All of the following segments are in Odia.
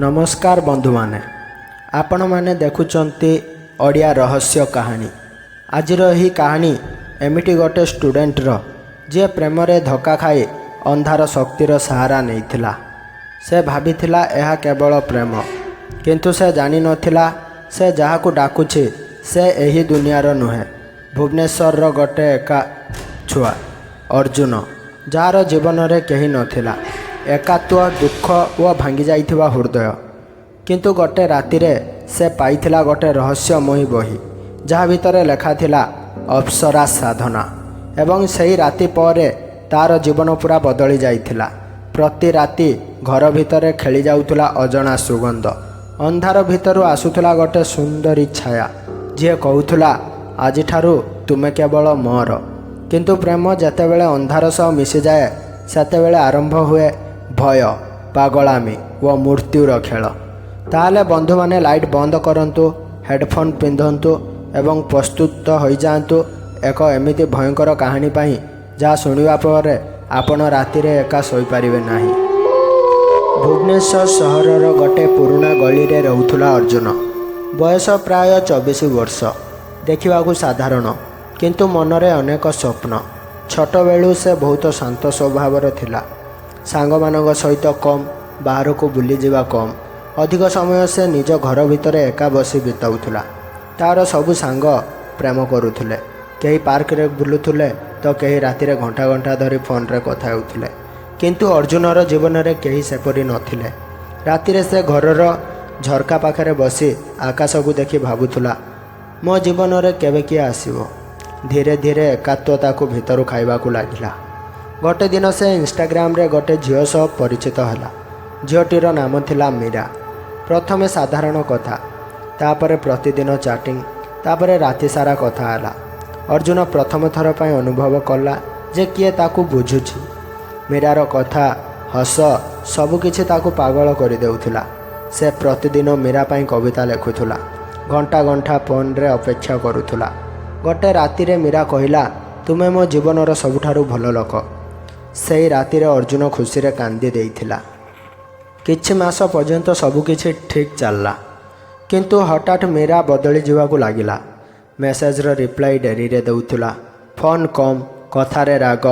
नमस्कार बंधु माने आपण माने देखुचंती ओडिया रहस्य कहानी। आज ही कहानी एमिटी गोटे स्टूडेंट जे प्रेम रे धक्का खाई अंधार शक्तिर सहारा नहीं से भाविथिला यह केवल प्रेम, किंतु से जानी नथिला से जहाकू डाकुछि से एही दुनियार नुहे। भुवनेश्वर गोटे एका छुआ अर्जुन जार जीवन रे कहीं नथिला, एकात्व दुख व भांगी जाइथिबा हृदय, किंतु गोटे रातिरे से पाइथिला गोटे रहस्यमयी बही जहाँ भितर लेखा थिला अप्सरा साधना। एवं सही राति परे तार जीवन पूरा बदली जाइथिला। प्रति राति घर भितर खेली जाउथुला अजଣା सुगंध, अंधार भितरु आसुथुला गोटे सुंदरी छाया जी कहूथुला आजि ठारू तुमे केवल मोर। किंतु प्रेम जेतेबेले अंधार सह मिसी जाए सेतेबेले आरंभ हुए भय, पागलामी व मृत्युर खेल। ताहले बंधु माने लाइट बंद करंतु, हेडफोन पिंधंतु एवं प्रस्तुत हो जातु एक एमिति भयंकर कहानी पाई जहाँ शुणा पर आपण रातिरे एका सोई पारिबे नाही। भुवनेश्वर सहरर गोटे पुराना गली रे रहउथुला अर्जुन। बयस प्राय 24 वर्ष, देखिबाकू साधारण किंतु मनरे अनेक स्वप्न। छोट बेलू से बहुत शांत स्वभावर थिला। सांग मानक सहित कम, बाहर को बुली जावा कम, अधिक समय से निज घर भितर एका बसी बिताउथुला। तार सबु सांग प्रेम करुथुले, कहीं पार्क रे बुलुथुले तो कहीं राति रे घंटा घंटा धरी फोन रे कथा हेउथुले। किंतु अर्जुनर जीवन रे कहीं सेपरी नथिले। राति रे से घरर झरका पाखरे बसी आकाश को देखि भाबुथुला, मो जीवन रे केबे किए आसीबो। धीरे धीरे एकात्वता को भितरु खाइबाकू लागिला। गोटे दिन से इंस्टाग्राम रे गोटे झील सह परिचित है। झीलटीर नाम थिला मीरा। प्रथमे साधारण कथा, तापरे प्रतिदिन चैटिंग, तापरे राति सारा कथा है। अर्जुन प्रथम थर पर अनुभव कला जे किए ताकू बुझुछि। मीरार कथा, हस सबकिछि ताकू पागल कर देउथिला। से प्रतिदिन मीरा पाई कविता लिखुथुला, घंटा घंटा फोन रे अपेक्षा करुथुला। गोटे राति रे मीरा कहिला, तुमे मो जीवनर सबुठारु भल लोक। से राति रे अर्जुन खुशी रे कांदी देइथिला। किछि मास पर्यंत सबकिछि ठीक चलला, किंतु हठात मीरा बदली जीवाकू लागिला। मेसेज रो रिप्लाई डेरी रे देउथिला, फोन कम, कथारे राग।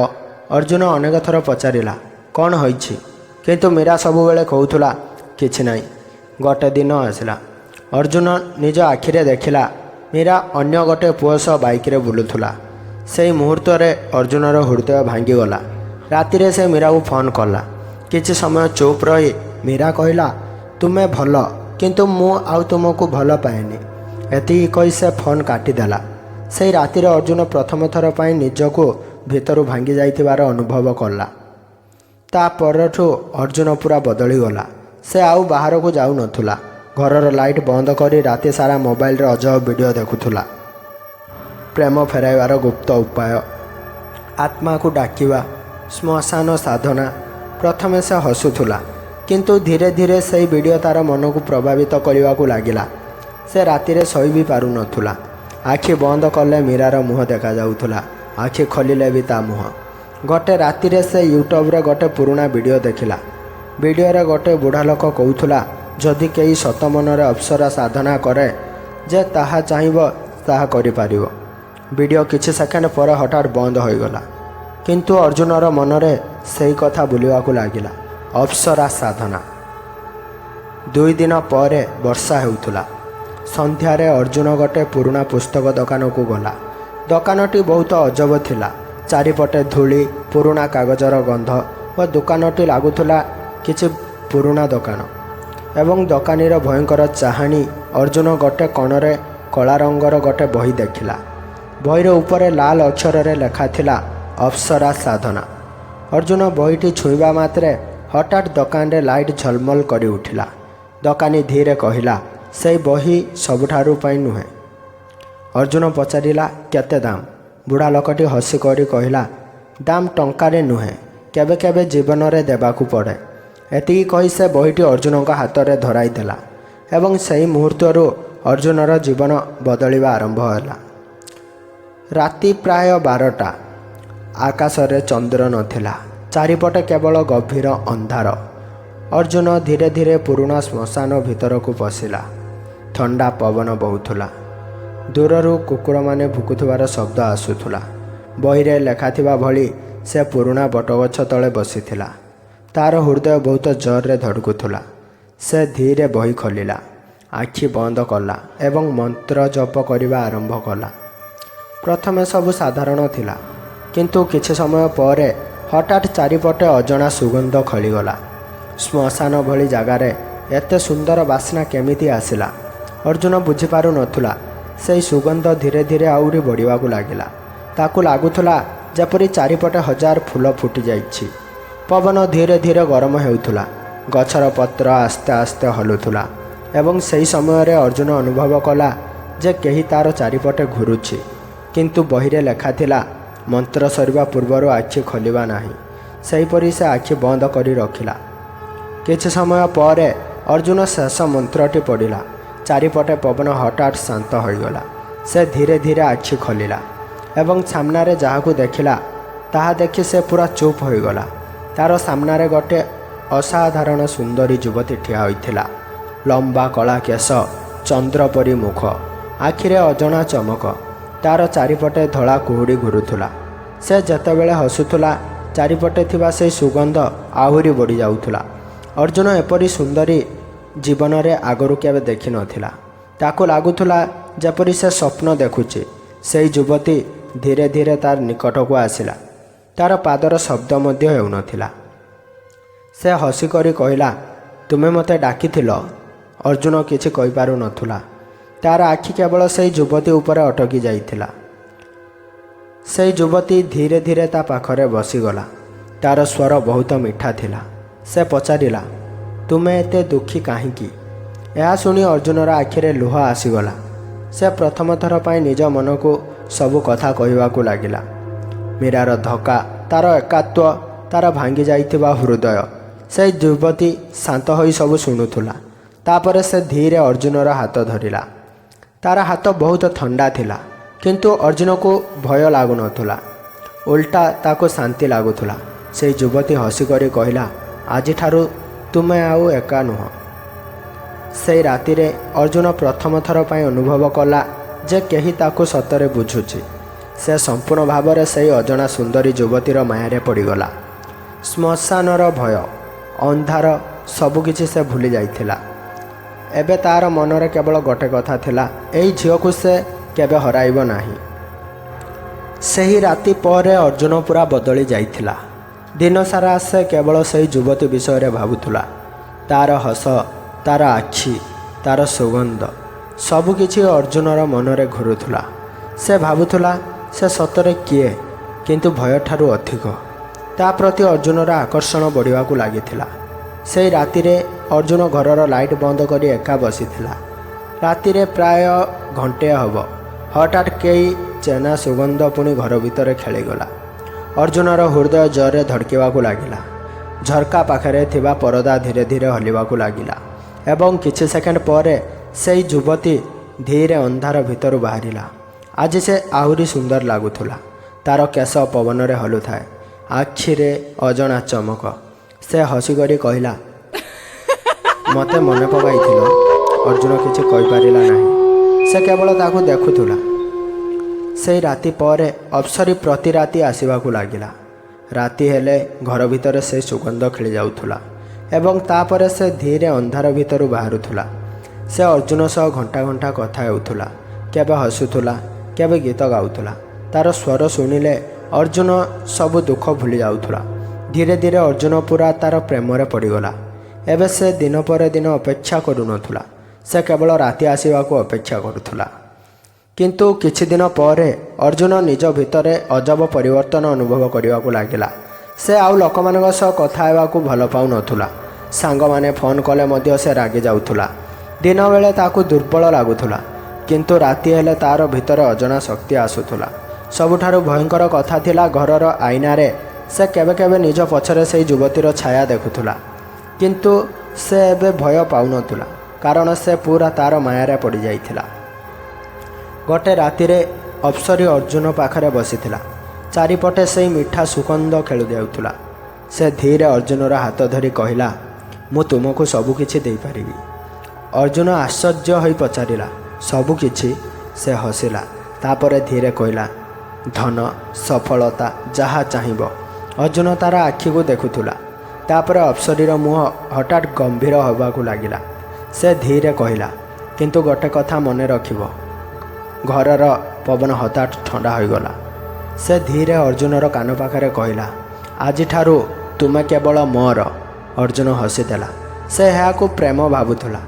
अर्जुन अनेक थर पचारिला कौन होइछि, किंतु मीरा सबु बेले कहउथुला किछि नाही। गोटे दिन आसिला, अर्जुन निज आखिरे देखिला मीरा अन्य गोटे पुओ सह बाइक रे बुलुथुला। सेही मुहूर्त रे अर्जुनर हृदय भांगी गला। राति रे से मीरा को फोन कला। किछि समय चुप रही मीरा कहिला, तुमे भल, किंतु मु आउ तुमको भल पाएनी। एति कही से फोन काटिदेला। से राति रे अर्जुन प्रथम थर पाई निजको भितरु भांगी जाइथिबार अनुभव कला। ता परठु अर्जुन पूरा बदली गला। से आउ बाहर को जाउ नथुला। घरर लाइट बंद करी राति सारा मोबाइल रे अजब वीडियो देखुथुला। प्रेम फेराइबार गुप्त उपाय, आत्मा को डाकिवा, श्मशान साधना। प्रथमे से हसुथुला, किंतु धीरे धीरे से वीडियो तार मन को प्रभावित करने को लगिला। से राति रे शोई भी पारु नथुला। आखि बंद कले मीरार मुह देखा जाउथुला, आखि खोलिले भी ता मुह। गोटे राति रे से यूट्यूब रे गोटे पुराना वीडियो देखिला। वीडियो रे गोटे बुढ़ा लोक कहूथुला, जदि केही सत मनरे अप्सरा साधना करे जे ताहा चाहिबो ताहा करि पारिबो। वीडियो किछि सेकेंड पर हठात बंद हो गला। किंतु अर्जुनर मनरे सही कथा बुलिवाकू लागिला, अप्सरा साधना। 2 दिन पर वर्षा हेउथुला। संध्यारे अर्जुन गोटे पुराना पुस्तक दुकान को गला। दुकानटी बहुत अजब थिला। चारिपटे धूली, पुराना कागजर गंध और दुकानटी लागुथुला किछि पुराना दुकान। एवं दुकानीर भयंकर चाहाणी। अर्जुन गोटे कणरे कला रंगर गोटे बही देखिला। बहीर उपरे लाल अक्षर रे लेखा थिला अप्सरा साधना। अर्जुन बहीटी छुईबा मात्रे हठात दुकान रे लाइट झलमल करी उठिला। दुकानी धीरे कहिला, से बही सबुठारु पाई नुहे। अर्जुन पचारिला, केते दाम? बुढ़ा लोकटी हसी करी कहिला, दाम टंकारे नुहे, केबे केबे जीवन रे देबाकू पड़े। एति कही से बहीटी अर्जुन का हाथ रे धराई देला। एवं सही मुहूर्तरू अर्जुनर जीवन बदलिबा आरंभ होला। राति प्राय 12टा। आकाश रे चंद्र नथिला। चारिपटे केवल गभीर अंधार। ଅର୍ଜୁନ ଧୀରେ ଧୀରେ ପୁରୁଣା ଶ୍ମଶାନ ଭିତରକୁ ପଶିଲା। ଥଣ୍ଡା ପବନ ବହୁଥିଲା। ଦୂରରୁ କୁକୁରମାନେ ଭୁକୁଥିବାର ଶବ୍ଦ ଆସୁଥିଲା। ବହିରେ ଲେଖାଥିବା ଭଳି ସେ ପୁରୁଣା ବଟଗଛ ତଳେ ବସିଥିଲା। ତା'ର ହୃଦୟ ବହୁତ ଜୋରରେ ଧଡ଼କୁଥିଲା। ସେ ଧୀରେ ବହି ଖୋଲିଲା, ଆଖି ବନ୍ଦ କଲା ଏବଂ ମନ୍ତ୍ର ଜପ କରିବା ଆରମ୍ଭ କଲା। ପ୍ରଥମେ ସବୁ ସାଧାରଣ ଥିଲା, କିନ୍ତୁ କିଛି ସମୟ ପରେ ହଠାତ୍ ଚାରିପଟେ ଅଜଣା ସୁଗନ୍ଧ ଖେଳିଗଲା। ଶ୍ମଶାନ ଭଳି ଜାଗାରେ ଏତେ ସୁନ୍ଦର ବାସ୍ନା କେମିତି ଆସିଲା? ଅର୍ଜୁନ ବୁଝିପାରୁନଥିଲା। ସେହି ସୁଗନ୍ଧ ଧୀରେ ଧୀରେ ଆହୁରି ବଢ଼ିବାକୁ ଲାଗିଲା। ତାକୁ ଲାଗୁଥିଲା ଯେପରି ଚାରିପଟେ ହଜାର ଫୁଲ ଫୁଟିଯାଇଛି। ପବନ ଧୀରେ ଧୀରେ ଗରମ ହେଉଥିଲା। ଗଛର ପତ୍ର ଆସ୍ତେ ଆସ୍ତେ ହଲୁଥିଲା ଏବଂ ସେହି ସମୟରେ ଅର୍ଜୁନ ଅନୁଭବ କଲା ଯେ କେହି ତା'ର ଚାରିପଟେ ଘୁରୁଛି। କିନ୍ତୁ ବହିରେ ଲେଖାଥିଲା, ମନ୍ତ୍ର ସରିବା ପୂର୍ବରୁ ଆଖି ଖୋଲିବା ନାହିଁ। ସେହିପରି ସେ ଆଖି ବନ୍ଦ କରି ରଖିଲା। କିଛି ସମୟ ପରେ ଅର୍ଜୁନ ଶେଷ ମନ୍ତ୍ରଟି ପଢ଼ିଲା। ଚାରିପଟେ ପବନ ହଠାତ୍ ଶାନ୍ତ ହୋଇଗଲା। ସେ ଧୀରେ ଧୀରେ ଆଖି ଖୋଲିଲା ଏବଂ ସାମ୍ନାରେ ଯାହାକୁ ଦେଖିଲା ତାହା ଦେଖି ସେ ପୁରା ଚୁପ୍ ହୋଇଗଲା। ତା'ର ସାମ୍ନାରେ ଗୋଟିଏ ଅସାଧାରଣ ସୁନ୍ଦରୀ ଯୁବତୀ ଠିଆ ହୋଇଥିଲା। ଲମ୍ବା କଳା କେଶ, ଚନ୍ଦ୍ର ପରି ମୁଖ, ଆଖିରେ ଅଜଣା ଚମକ। ତା'ର ଚାରିପଟେ ଧଳା କୁହୁଡ଼ି ଘୁରୁଥିଲା। ସେ ଯେତେବେଳେ ହସୁଥିଲା, ଚାରିପଟେ ଥିବା ସେହି ସୁଗନ୍ଧ ଆହୁରି ବଢ଼ିଯାଉଥିଲା। ଅର୍ଜୁନ ଏପରି ସୁନ୍ଦରୀ ଜୀବନରେ ଆଗରୁ କେବେ ଦେଖିନଥିଲା। ତାକୁ ଲାଗୁଥିଲା ଯେପରି ସେ ସ୍ୱପ୍ନ ଦେଖୁଛି। ସେହି ଯୁବତୀ ଧୀରେ ଧୀରେ ତା'ର ନିକଟକୁ ଆସିଲା। ତା'ର ପାଦର ଶବ୍ଦ ମଧ୍ୟ ହେଉନଥିଲା। ସେ ହସିକରି କହିଲା, ତୁମେ ମୋତେ ଡାକିଥିଲ? ଅର୍ଜୁନ କିଛି କହିପାରୁନଥିଲା। ତା'ର ଆଖି କେବଳ ସେହି ଯୁବତୀ ଉପରେ ଅଟକି ଯାଇଥିଲା। ସେହି ଯୁବତୀ ଧୀରେ ଧୀରେ ତା ପାଖରେ ବସିଗଲା। ତା'ର ସ୍ୱର ବହୁତ ମିଠା ଥିଲା। ସେ ପଚାରିଲା, ତୁମେ ଏତେ ଦୁଃଖୀ କାହିଁକି? ଏହା ଶୁଣି ଅର୍ଜୁନର ଆଖିରେ ଲୁହ ଆସିଗଲା। ସେ ପ୍ରଥମ ଥର ପାଇଁ ନିଜ ମନକୁ ସବୁ କଥା କହିବାକୁ ଲାଗିଲା। ମୀରାର ଧକ୍କା, ତା'ର ଏକାତ୍ୱ, ତା'ର ଭାଙ୍ଗି ଯାଇଥିବା ହୃଦୟ। ସେହି ଯୁବତୀ ଶାନ୍ତ ହୋଇ ସବୁ ଶୁଣୁଥିଲା। ତାପରେ ସେ ଧୀରେ ଅର୍ଜୁନର ହାତ ଧରିଲା। ତା'ର ହାତ ବହୁତ ଥଣ୍ଡା ଥିଲା, କିନ୍ତୁ ଅର୍ଜୁନକୁ ଭୟ ଲାଗୁନଥିଲା। ଓଲଟା ତାକୁ ଶାନ୍ତି ଲାଗୁଥିଲା। ସେହି ଯୁବତୀ ହସିକରି କହିଲା, ଆଜିଠାରୁ ତୁମେ ଆଉ ଏକା ନୁହଁ। ସେହି ରାତିରେ ଅର୍ଜୁନ ପ୍ରଥମ ଥର ପାଇଁ ଅନୁଭବ କଲା ଯେ କେହି ତାକୁ ସତରେ ବୁଝୁଛି। ସେ ସମ୍ପୂର୍ଣ୍ଣ ଭାବରେ ସେହି ଅଜଣା ସୁନ୍ଦରୀ ଯୁବତୀର ମାୟାରେ ପଡ଼ିଗଲା। ଶ୍ମଶାନର ଭୟ, ଅନ୍ଧାର, ସବୁକିଛି ସେ ଭୁଲି ଯାଇଥିଲା। ଏବେ ତା'ର ମନରେ କେବଳ ଗୋଟେ କଥା ଥିଲା, ଏହି ଝିଅକୁ ସେ କେବେ ହରାଇବ ନାହିଁ। ସେହି ରାତି ପରେ ଅର୍ଜୁନ ପୁରା ବଦଳି ଯାଇଥିଲା। ଦିନସାରା ସେ କେବଳ ସେହି ଯୁବତୀ ବିଷୟରେ ଭାବୁଥିଲା। ତା'ର ହସ, ତା'ର ଆଖି, ତା'ର ସୁଗନ୍ଧ, ସବୁକିଛି ଅର୍ଜୁନର ମନରେ ଘୁରୁଥିଲା। ସେ ଭାବୁଥିଲା ସେ ସତରେ କିଏ, କିନ୍ତୁ ଭୟଠାରୁ ଅଧିକ ତା ପ୍ରତି ଅର୍ଜୁନର ଆକର୍ଷଣ ବଢ଼ିବାକୁ ଲାଗିଥିଲା। ସେହି ରାତିରେ ଅର୍ଜୁନ ଘରର ଲାଇଟ୍ ବନ୍ଦ କରି ଏକା ବସିଥିଲା। ରାତିରେ ପ୍ରାୟ ଘଣ୍ଟେ ହେବ ହଠାତ୍ କେହି ଚେନା ସୁଗନ୍ଧ ପୁଣି ଘର ଭିତରେ ଖେଳିଗଲା। ଅର୍ଜୁନର ହୃଦୟ ଜୋରରେ ଧଡ଼କିବାକୁ ଲାଗିଲା। ଝରକା ପାଖରେ ଥିବା ପରଦା ଧୀରେ ଧୀରେ ହଲିବାକୁ ଲାଗିଲା ଏବଂ କିଛି ସେକେଣ୍ଡ ପରେ ସେହି ଯୁବତୀ ଧୀରେ ଅନ୍ଧାର ଭିତରୁ ବାହାରିଲା। ଆଜି ସେ ଆହୁରି ସୁନ୍ଦର ଲାଗୁଥିଲା। ତା'ର କେଶ ପବନରେ ହଲୁଥାଏ, ଆଖିରେ ଅଜଣା ଚମକ। ସେ ହସିକରି କହିଲା, ମୋତେ ମନେ ପକାଇଥିଲ? ଅର୍ଜୁନ କିଛି କହିପାରିଲା ନାହିଁ। ସେ କେବଳ ତାକୁ ଦେଖୁଥିଲା। ସେହି ରାତି ପରେ ଅପ୍ସରୀ ପ୍ରତି ରାତି ଆସିବାକୁ ଲାଗିଲା। ରାତି ହେଲେ ଘର ଭିତରେ ସେହି ସୁଗନ୍ଧ ଖେଳି ଯାଉଥିଲା ଏବଂ ତାପରେ ସେ ଧୀରେ ଅନ୍ଧାର ଭିତରୁ ବାହାରୁଥିଲା। ସେ ଅର୍ଜୁନ ସହ ଘଣ୍ଟା ଘଣ୍ଟା କଥା ହେଉଥିଲା, କେବେ ହସୁଥିଲା, କେବେ ଗୀତ ଗାଉଥିଲା। ତା'ର ସ୍ୱର ଶୁଣିଲେ ଅର୍ଜୁନ ସବୁ ଦୁଃଖ ଭୁଲି ଯାଉଥିଲା। ଧୀରେ ଧୀରେ ଅର୍ଜୁନ ପୁରା ତା'ର ପ୍ରେମରେ ପଡ଼ିଗଲା। ଏବେ ସେ ଦିନ ପରେ ଦିନ ଅପେକ୍ଷା କରୁନଥିଲା। ସେ କେବଳ ରାତି ଆସିବାକୁ ଅପେକ୍ଷା କରୁଥିଲା। କିନ୍ତୁ କିଛି ଦିନ ପରେ ଅର୍ଜୁନ ନିଜ ଭିତରେ ଅଜବ ପରିବର୍ତ୍ତନ ଅନୁଭବ କରିବାକୁ ଲାଗିଲା। ସେ ଆଉ ଲୋକମାନଙ୍କ ସହ କଥା ହେବାକୁ ଭଲ ପାଉନଥିଲା। ସାଙ୍ଗମାନେ ଫୋନ୍ କଲେ ମଧ୍ୟ ସେ ରାଗି ଯାଉଥିଲା। ଦିନବେଳେ ତାକୁ ଦୁର୍ବଳ ଲାଗୁଥିଲା, କିନ୍ତୁ ରାତି ହେଲେ ତା'ର ଭିତରେ ଅଜଣା ଶକ୍ତି ଆସୁଥିଲା। ସବୁଠାରୁ ଭୟଙ୍କର କଥା ଥିଲା, ଘରର ଆଇନାରେ ସେ କେବେ କେବେ ନିଜ ପଛରେ ସେହି ଯୁବତୀର ଛାୟା ଦେଖୁଥିଲା। କିନ୍ତୁ ସେ ଏବେ ଭୟ ପାଉନଥିଲା, କାରଣ ସେ ପୁରା ତା'ର ମାୟାରେ ପଡ଼ିଯାଇଥିଲା। ଗୋଟେ ରାତିରେ ଅପ୍ସରୀ ଅର୍ଜୁନ ପାଖରେ ବସିଥିଲା। ଚାରିପଟେ ସେହି ମିଠା ସୁଗନ୍ଧ ଖେଳି ଯାଉଥିଲା। ସେ ଧୀରେ ଅର୍ଜୁନର ହାତ ଧରି କହିଲା, ମୁଁ ତୁମକୁ ସବୁକିଛି ଦେଇପାରିବି। ଅର୍ଜୁନ ଆଶ୍ଚର୍ଯ୍ୟ ହୋଇ ପଚାରିଲା, ସବୁକିଛି? ସେ ହସିଲା। ତାପରେ ଧୀରେ କହିଲା, ଧନ, ସଫଳତା, ଯାହା ଚାହିଁବ। ଅର୍ଜୁନ ତା'ର ଆଖିକୁ ଦେଖୁଥିଲା। ତାପରେ ଅପ୍ସରୀର ମୁହଁ ହଠାତ୍ ଗମ୍ଭୀର ହେବାକୁ ଲାଗିଲା। ସେ ଧୀରେ କହିଲା, କିନ୍ତୁ ଗୋଟେ କଥା ମନେ ରଖିବ। ଘରର ପବନ ହଠାତ୍ ଥଣ୍ଡା ହୋଇଗଲା। ସେ ଧୀରେ ଅର୍ଜୁନର କାନ ପାଖରେ କହିଲା, ଆଜିଠାରୁ ତୁମେ କେବଳ ମୋର। ଅର୍ଜୁନ ହସିଦେଲା। ସେ ଏହାକୁ ପ୍ରେମ ଭାବୁଥିଲା,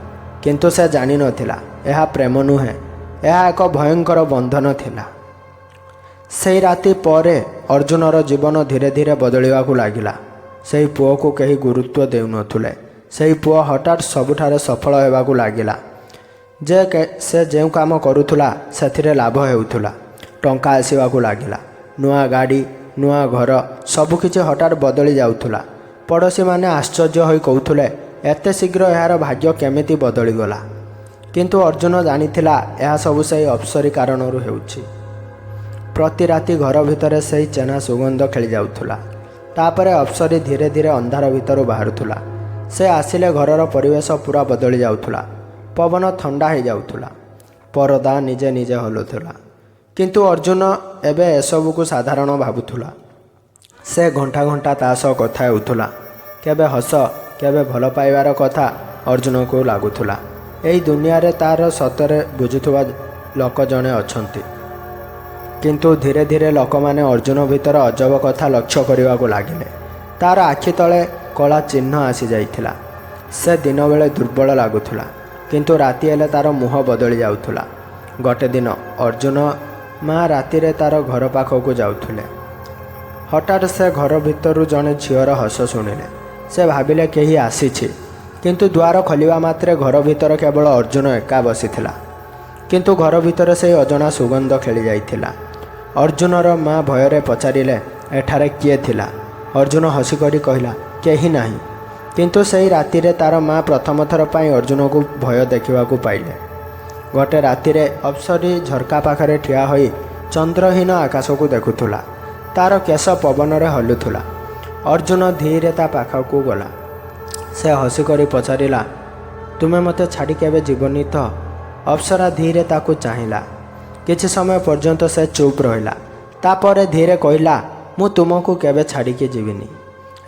କିନ୍ତୁ ସେ ଜାଣିନଥିଲା ଏହା ପ୍ରେମ ନୁହେଁ, ଏହା ଏକ ଭୟଙ୍କର ବନ୍ଧନ ଥିଲା। ସେହି ରାତି ପରେ ଅର୍ଜୁନର ଜୀବନ ଧୀରେ ଧୀରେ ବଦଳିବାକୁ ଲାଗିଲା। ସେହି ପୁଅକୁ କେହି ଗୁରୁତ୍ୱ ଦେଉନଥିଲେ। ସେହି ପୁଅ ହଠାତ୍ ସବୁଠାରେ ସଫଳ ହେବାକୁ ଲାଗିଲା। ସେ ଯେଉଁ କାମ କରୁଥିଲା ସେଥିରେ ଲାଭ ହେଉଥିଲା। ଟଙ୍କା ଆସିବାକୁ ଲାଗିଲା। ନୂଆ ଗାଡ଼ି, ନୂଆ ଘର, ସବୁକିଛି ହଠାତ୍ ବଦଳି ଯାଉଥିଲା। ପଡ଼ୋଶୀମାନେ ଆଶ୍ଚର୍ଯ୍ୟ ହୋଇ କହୁଥିଲେ, ଏତେ ଶୀଘ୍ର ଏହାର ଭାଗ୍ୟ କେମିତି ବଦଳିଗଲା? କିନ୍ତୁ ଅର୍ଜୁନ ଜାଣିଥିଲା ଏହା ସବୁ ସେହି ଅପ୍ସରୀ କାରଣରୁ ହେଉଛି। ପ୍ରତି ରାତି ଘର ଭିତରେ ସେହି ଚେନା ସୁଗନ୍ଧ ଖେଳି ଯାଉଥିଲା। ତାପରେ ଅପ୍ସରୀ ଧୀରେ ଧୀରେ ଅନ୍ଧାର ଭିତରୁ ବାହାରୁଥିଲା। ସେ ଆସିଲେ ଘରର ପରିବେଶ ପୁରା ବଦଳି ଯାଉଥିଲା। ପବନ ଥଣ୍ଡା ହୋଇଯାଉଥିଲା। ପରଦା ନିଜେ ନିଜେ ହଲୁଥିଲା। କିନ୍ତୁ ଅର୍ଜୁନ ଏବେ ଏସବୁକୁ ସାଧାରଣ ଭାବୁଥିଲା। ସେ ଘଣ୍ଟା ଘଣ୍ଟା ତା ସହ କଥା ହେଉଥିଲା। କେବେ ହସ, କେବେ ଭଲ ପାଇବାର କଥା ଅର୍ଜୁନକୁ ଲାଗୁଥିଲା। ଏହି ଦୁନିଆରେ ତା'ର ସତରେ ବୁଝୁଥିବା ଲୋକ ଜଣେ ଅଛନ୍ତି। କିନ୍ତୁ ଧୀରେ ଧୀରେ ଲୋକମାନେ ଅର୍ଜୁନ ଭିତରେ ଅଜବ କଥା ଲକ୍ଷ୍ୟ କରିବାକୁ ଲାଗିଲେ। ତା'ର ଆଖି ତଳେ କଳା ଚିହ୍ନ ଆସିଯାଇଥିଲା। ସେ ଦିନବେଳେ ଦୁର୍ବଳ ଲାଗୁଥିଲା, କିନ୍ତୁ ରାତି ହେଲେ ତା'ର ମୁହଁ ବଦଳି ଯାଉଥିଲା। ଗୋଟେ ଦିନ ଅର୍ଜୁନ ମା ରାତିରେ ତା'ର ଘର ପାଖକୁ ଯାଉଥିଲେ। ହଠାତ୍ ସେ ଘର ଭିତରୁ ଜଣେ ଝିଅର ହସ ଶୁଣିଲେ। ସେ ଭାବିଲେ କେହି ଆସିଛି। କିନ୍ତୁ ଦ୍ୱାର ଖୋଲିବା ମାତ୍ରେ ଘର ଭିତରେ କେବଳ ଅର୍ଜୁନ ଏକା ବସିଥିଲା। କିନ୍ତୁ ଘର ଭିତରେ ସେହି ଅଜଣା ସୁଗନ୍ଧ ଖେଳି ଯାଇଥିଲା। ଅର୍ଜୁନର ମା ଭୟରେ ପଚାରିଲେ, ଏଠାରେ କିଏ ଥିଲା? ଅର୍ଜୁନ ହସିକରି କହିଲା, କେହି ନାହିଁ। କିନ୍ତୁ ସେହି ରାତିରେ ତା'ର ମା ପ୍ରଥମ ଥର ପାଇଁ ଅର୍ଜୁନକୁ ଭୟ ଦେଖିବାକୁ ପାଇଲେ। ଗୋଟେ ରାତିରେ ଅପ୍ସରୀ ଝରକା ପାଖରେ ଠିଆ ହୋଇ ଚନ୍ଦ୍ରହୀନ ଆକାଶକୁ ଦେଖୁଥିଲା। ତା'ର କେଶ ପବନରେ ହଲୁଥିଲା। ଅର୍ଜୁନ ଧୀରେ ତା ପାଖକୁ ଗଲା। ସେ ହସିକରି ପଚାରିଲା, ତୁମେ ମୋତେ ଛାଡ଼ି କେବେ ଯିବନି ତ? ଅପ୍ସରା ଧୀରେ ତାକୁ ଚାହିଁଲା। କିଛି ସମୟ ପର୍ଯ୍ୟନ୍ତ ସେ ଚୁପ୍ ରହିଲା। ତାପରେ ଧୀରେ କହିଲା, ମୁଁ ତୁମକୁ କେବେ ଛାଡ଼ିକି ଯିବିନି।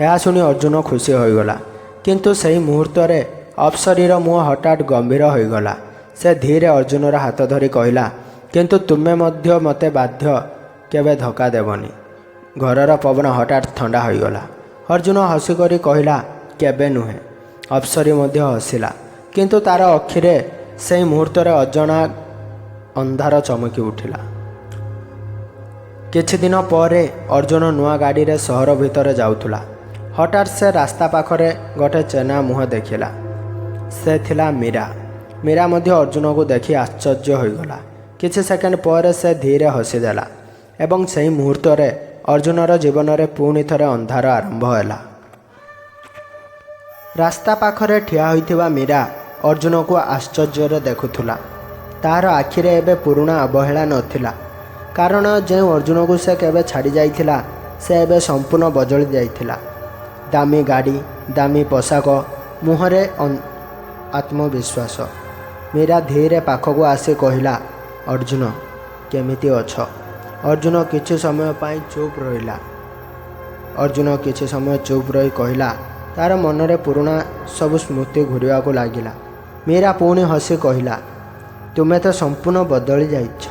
ଏହା ଶୁଣି ଅର୍ଜୁନ ଖୁସି ହୋଇଗଲା। କିନ୍ତୁ ସେହି ମୁହୂର୍ତ୍ତରେ ଅପ୍ସରୀର ମୁହଁ ହଠାତ୍ ଗମ୍ଭୀର ହୋଇଗଲା। ସେ ଧୀରେ ଅର୍ଜୁନର ହାତ ଧରି କହିଲା, କିନ୍ତୁ ତୁମେ ମଧ୍ୟ ମୋତେ ବାଧ୍ୟ କେବେ ଧୋକା ଦେବନି। ଘରର ପବନ ହଠାତ୍ ଥଣ୍ଡା ହୋଇଗଲା। ଅର୍ଜୁନ ହସିକରି କହିଲା, କେବେ ନୁହେଁ। ଅପ୍ସରୀ ମଧ୍ୟ ହସିଲା। କିନ୍ତୁ ତା'ର ଆଖିରେ ସେହି ମୁହୂର୍ତ୍ତରେ ଅଜଣା ଅନ୍ଧାର ଚମକି ଉଠିଲା। କିଛି ଦିନ ପରେ ଅର୍ଜୁନ ନୂଆ ଗାଡ଼ିରେ ସହର ଭିତରେ ଯାଉଥିଲା। ହଠାତ୍ ସେ ରାସ୍ତା ପାଖରେ ଗୋଟେ ଚେନା ମୁହଁ ଦେଖିଲା। ସେ ଥିଲା ମୀରା। ମୀରା ମଧ୍ୟ ଅର୍ଜୁନକୁ ଦେଖି ଆଶ୍ଚର୍ଯ୍ୟ ହୋଇଗଲା। କିଛି ସେକେଣ୍ଡ ପରେ ସେ ଧୀରେ ହସିଦେଲା ଏବଂ ସେହି ମୁହୂର୍ତ୍ତରେ ଅର୍ଜୁନର ଜୀବନରେ ପୁଣି ଥରେ ଅନ୍ଧାର ଆରମ୍ଭ ହେଲା। ରାସ୍ତା ପାଖରେ ଠିଆ ହୋଇଥିବା ମୀରା ଅର୍ଜୁନକୁ ଆଶ୍ଚର୍ଯ୍ୟରେ ଦେଖୁଥିଲା। ତାହାର ଆଖିରେ ଏବେ ପୁରୁଣା ଅବହେଳା ନଥିଲା। କାରଣ ଯେଉଁ ଅର୍ଜୁନକୁ ସେ କେବେ ଛାଡ଼ି ଯାଇଥିଲା, ସେ ଏବେ ସମ୍ପୂର୍ଣ୍ଣ ବଦଳି ଯାଇଥିଲା। ଦାମୀ ଗାଡ଼ି, ଦାମୀ ପୋଷାକ, ମୁହଁରେ ଆତ୍ମବିଶ୍ୱାସ। ମୀରା ଧୀରେ ପାଖକୁ ଆସି କହିଲା, ଅର୍ଜୁନ, କେମିତି ଅଛ? ଅର୍ଜୁନ କିଛି ସମୟ ପାଇଁ ଚୁପ୍ ରହିଲା। ଅର୍ଜୁନ କିଛି ସମୟ ଚୁପ୍ ରହି କହିଲା, ତା'ର ମନରେ ପୁରୁଣା ସବୁ ସ୍ମୃତି ଘୂରିବାକୁ ଲାଗିଲା। ମୀରା ପୁଣି ହସି କହିଲା, ତୁମେ ତ ସମ୍ପୂର୍ଣ୍ଣ ବଦଳି ଯାଇଛ।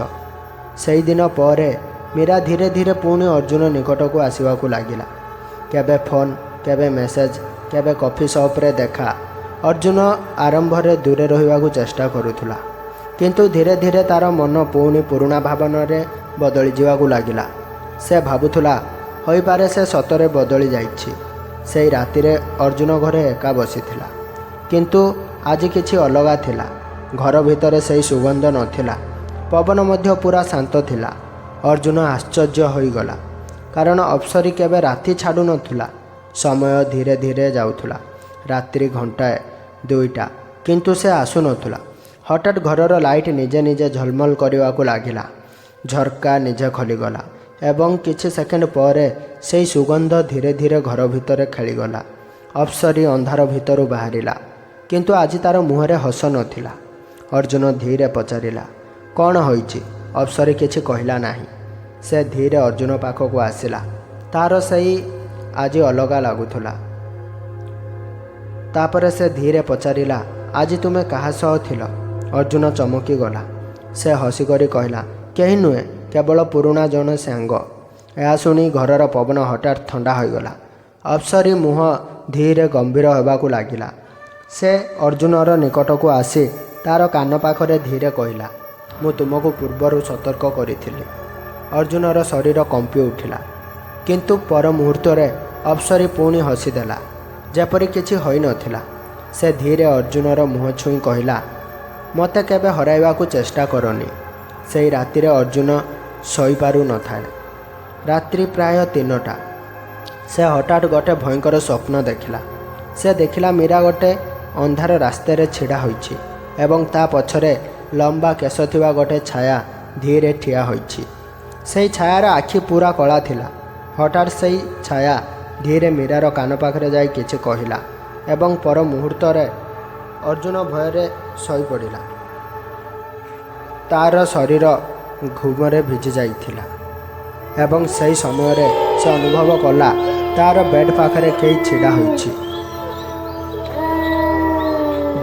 ସେହିଦିନ ପରେ ମୀରା ଧୀରେ ଧୀରେ ପୁଣି ଅର୍ଜୁନ ନିକଟକୁ ଆସିବାକୁ ଲାଗିଲା। କେବେ ଫୋନ୍, କେବେ ମେସେଜ୍, କେବେ କଫି ସପ୍ରେ ଦେଖା। ଅର୍ଜୁନ ଆରମ୍ଭରେ ଦୂରେ ରହିବାକୁ ଚେଷ୍ଟା କରୁଥିଲା। କିନ୍ତୁ ଧୀରେ ଧୀରେ ତା'ର ମନ ପୁଣି ପୁରୁଣା ଭାବନାରେ ବଦଳି ଯିବାକୁ ଲାଗିଲା। ସେ ଭାବୁଥିଲା, ହୋଇପାରେ ସେ ସତରେ ବଦଳି ଯାଇଛି। ସେହି ରାତିରେ ଅର୍ଜୁନ ଘରେ ଏକା ବସିଥିଲା। କିନ୍ତୁ ଆଜି କିଛି ଅଲଗା ଥିଲା। ଘର ଭିତରେ ସେହି ସୁଗନ୍ଧ ନଥିଲା। ପବନ ମଧ୍ୟ ପୁରା ଶାନ୍ତ ଥିଲା। ଅର୍ଜୁନ ଆଶ୍ଚର୍ଯ୍ୟ ହୋଇଗଲା। କାରଣ ଅପ୍ସରୀ କେବେ ରାତି ଛାଡ଼ୁନଥିଲା। ସମୟ ଧୀରେ ଧୀରେ ଯାଉଥିଲା। ରାତ୍ରି ଘଣ୍ଟାଏ, 2ଟା, କିନ୍ତୁ ସେ ଆସୁନଥିଲା। ହଠାତ୍ ଘରର ଲାଇଟ୍ ନିଜେ ନିଜେ ଝଲମଲ କରିବାକୁ ଲାଗିଲା। ଝରକା ନିଜେ ଖୋଲିଗଲା ଏବଂ କିଛି ସେକେଣ୍ଡ ପରେ ସେହି ସୁଗନ୍ଧ ଧୀରେ ଧୀରେ ଘର ଭିତରେ ଖେଳିଗଲା। ଅପ୍ସରୀ ଅନ୍ଧାର ଭିତରୁ ବାହାରିଲା। କିନ୍ତୁ ଆଜି ତାର ମୁହଁରେ ହସ ନଥିଲା। ଅର୍ଜୁନ ଧୀରେ ପଚାରିଲା, କ'ଣ ହୋଇଛି? ଅପ୍ସରୀ କିଛି କହିଲା ନାହିଁ। ସେ ଧୀରେ ଅର୍ଜୁନ ପାଖକୁ ଆସିଲା। ତାର ସେଇ ଆଜି ଅଲଗା ଲାଗୁଥିଲା। ତାପରେ ସେ ଧୀରେ ପଚାରିଲା, ଆଜି ତୁମେ କାହା ସହ ଥିଲ? ଅର୍ଜୁନ ଚମକି ଗଲା। ସେ ହସିକରି କହିଲା, କେହି ନୁହେଁ, କେବଳ ପୁରୁଣା ଜଣେ ସାଙ୍ଗ। ଏହା ଶୁଣି ଘରର ପବନ ହଠାତ୍ ଥଣ୍ଡା ହୋଇଗଲା। ଅପ୍ସରୀ ମୁହଁ ଧୀରେ ଗମ୍ଭୀର ହେବାକୁ ଲାଗିଲା। ସେ ଅର୍ଜୁନର ନିକଟକୁ ଆସି ତାର କାନ ପାଖରେ ଧୀରେ କହିଲା, ମୁଁ ତୁମକୁ ପୂର୍ବରୁ ସତର୍କ କରିଥିଲି। ଅର୍ଜୁନର ଶରୀର କମ୍ପି ଉଠିଲା। କିନ୍ତୁ ପର ମୁହୂର୍ତ୍ତରେ ଅପ୍ସରୀ ପୁଣି ହସିଦେଲା, ଯେପରି କିଛି ହୋଇନଥିଲା। ସେ ଧୀରେ ଅର୍ଜୁନର ମୁହଁ ଛୁଇଁ କହିଲା, ମୋତେ କେବେ ହରାଇବାକୁ ଚେଷ୍ଟା କରନି। ସେଇ ରାତିରେ ଅର୍ଜୁନ ଶୋଇପାରୁନଥାଏ। ରାତ୍ରି ପ୍ରାୟ 3ଟା। ସେ ହଠାତ୍ ଗୋଟେ ଭୟଙ୍କର ସ୍ୱପ୍ନ ଦେଖିଲା। ସେ ଦେଖିଲା ମୀରା ଗୋଟେ ଅନ୍ଧାର ରାସ୍ତାରେ ଛିଡ଼ା ହୋଇଛି ଏବଂ ତା ପଛରେ ଲମ୍ବା କେଶ ଥିବା ଗୋଟେ ଛାୟା ଧୀରେ ଠିଆ ହୋଇଛି। ସେହି ଛାୟାର ଆଖି ପୁରା କଳା ଥିଲା। ହଠାତ୍ ସେହି ଛାୟା ଧୀରେ ମୀରାର କାନ ପାଖରେ ଯାଇ କିଛି କହିଲା ଏବଂ ପର ମୁହୂର୍ତ୍ତରେ ଅର୍ଜୁନ ଭୟରେ ଶୋଇପଡ଼ିଲା। ତାର ଶରୀର ଘୁମରେ ଭିଜି ଯାଇଥିଲା ଏବଂ ସେହି ସମୟରେ ସେ ଅନୁଭବ କଲା ତାର ବେଡ୍ ପାଖରେ କେହି ଛିଡ଼ା ହୋଇଛି।